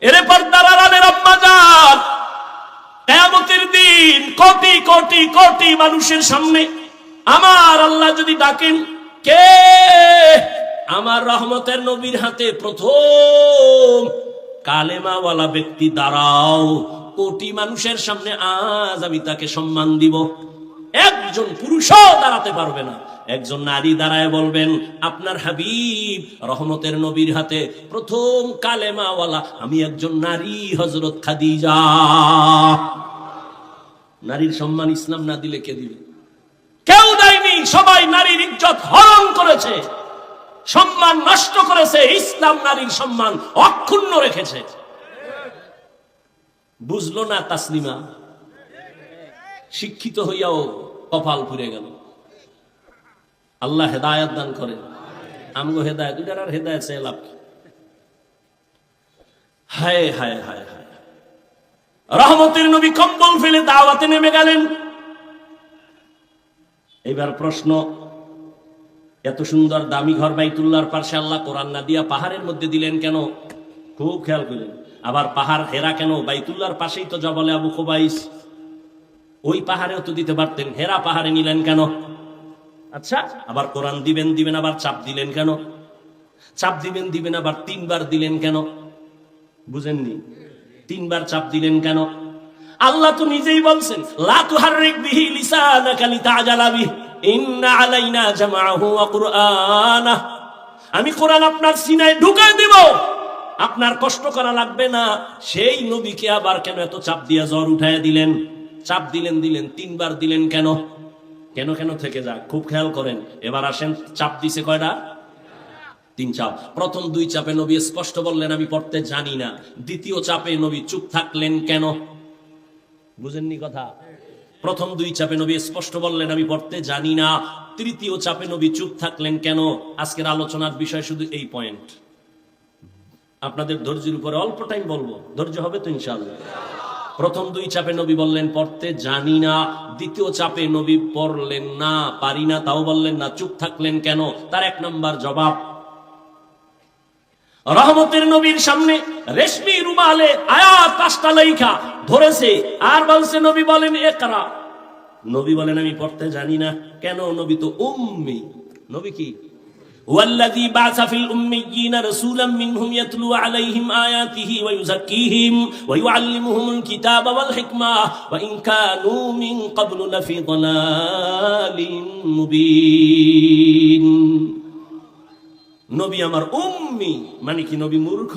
এরে পর্দার আড়ালের আম্মা জান, কিয়ামতের দিন কোটি কোটি কোটি মানুষের সামনে আমার আল্লাহ যদি ডাকেন, কে আমার রহমতের নবীর হাতে প্রথম কালেমাওয়ালা ব্যক্তি দাঁড়াও, কোটি মানুষের সামনে আজ আমি তাকে সম্মান দিব। একজন পুরুষও দাঁড়াতে পারবে না, একজন নারী দাঁড়ায় বলবেন, আপনার হাবিব রহমতের নবীর হাতে প্রথম কালেমাওয়ালা আমি একজন নারী, হযরত খাদিজা। নারীর সম্মান ইসলাম না দিলে কে দিবে? কেউ দেয়নি। সবাই নারীর ইজ্জত হরণ করেছে, সম্মান নষ্ট করেছে। ইসলাম নারীর সম্মান অক্ষুণ্ণ রেখেছে। বুঝলো না তাসলিমা, শিক্ষিত হইয়াও কপাল পুড়ে গেল। আল্লাহ হেদায়েত দান করেন। আমগো হেদায়েত, এটার আর হেদায়েত চাই লাভ কি? হায় হায় হায় হায়। রহমতের নবী কম্বল ফেলে দাওয়াতে নেমে গেলেন। এবার প্রশ্ন, এত সুন্দর দামি ঘর বাইতুল্লাহর পাশে আল্লাহ কোরআন না দিয়া পাহাড়ের মধ্যে দিলেন কেন? খুব খেয়াল করলেন। আবার পাহাড় হেরা কেন? বাইতুল্লাহর পাশেই তো জবলে আবু খুবাইস, ওই পাহাড়েও তো দিতে পারতেন, হেরা পাহাড়ে নিলেন কেন? আচ্ছা, আবার কোরআন দিবেন দিবেন আবার চাপ দিলেন কেন? চাপ দিবেন দিবেন আবার তিনবার দিলেন কেন? বুঝেননি? তিনবার চাপ দিলেন কেন? আল্লাহ তো নিজেই বলছেন, লা তুহাররিক বিহি লিসানাকা লিতাজালা বিহি ইন্না আলাইনা জামাআহু ওয়া কুরআনাহ। আমি কোরআন আপনার সিনায় ঢুকায় দিব, আপনার কষ্ট করা লাগবে না। সেই নবীকে আবার কেন এত চাপ দিয়া জ্বর উঠায় দিলেন? চাপ দিলেন দিলেন, তিনবার দিলেন কেন? কেন কেন থেকে যাক, খুব খেয়াল করেন। এবার আসেন, চাপ দিছে কয়টা? তিন চাপ। প্রথম দুই চাপে নবী স্পষ্ট বললেন আমি পড়তে জানি না। দ্বিতীয় চাপে নবী চুপ থাকলেন কেন? বুঝেননি কথা? প্রথম দুই চাপে নবী স্পষ্ট বললেন আমি পড়তে জানি না। তৃতীয় চাপে নবী চুপ থাকলেন কেন? আজকের আলোচনার বিষয় শুধু এই পয়েন্ট। আপনাদের ধৈর্যের উপরে অল্প টাইম বলবো, ধৈর্য হবে তো ইনশাআল্লাহ। প্রথম দুই চাপে নবী বললেন পড়তে জানি না। দ্বিতীয় চাপে নবী পড়লেন না, পারি না তাও বললেন না, চুপ থাকলেন কেন? তার এক নাম্বার জবাব, রহমতের নবীর সামনে রেশমি রুমালে আয়াত 5টা লেখা ধরেছে আর বলছে নবী বলেন ইকরা। নবী বলেন আমি পড়তে জানি না। কেন? নবী তো উম্মি। নবী কি? ওয়াল্লাযী বা'সা ফিল উম্মিয়্যিনা রাসূলাম মিনহুম ইয়াতলু আলাইহিম আয়াতিহি ওয়া ইউযাক্কিহিম ওয়া ইউআল্লিমুহুমুল কিতাবা ওয়াল হিকমা ওয়া ইন কানূ মিন ক্বাবলু লাফি যালালিন মুবিন। নবী আমার উম্মি মানে কি? নবী মূর্খ?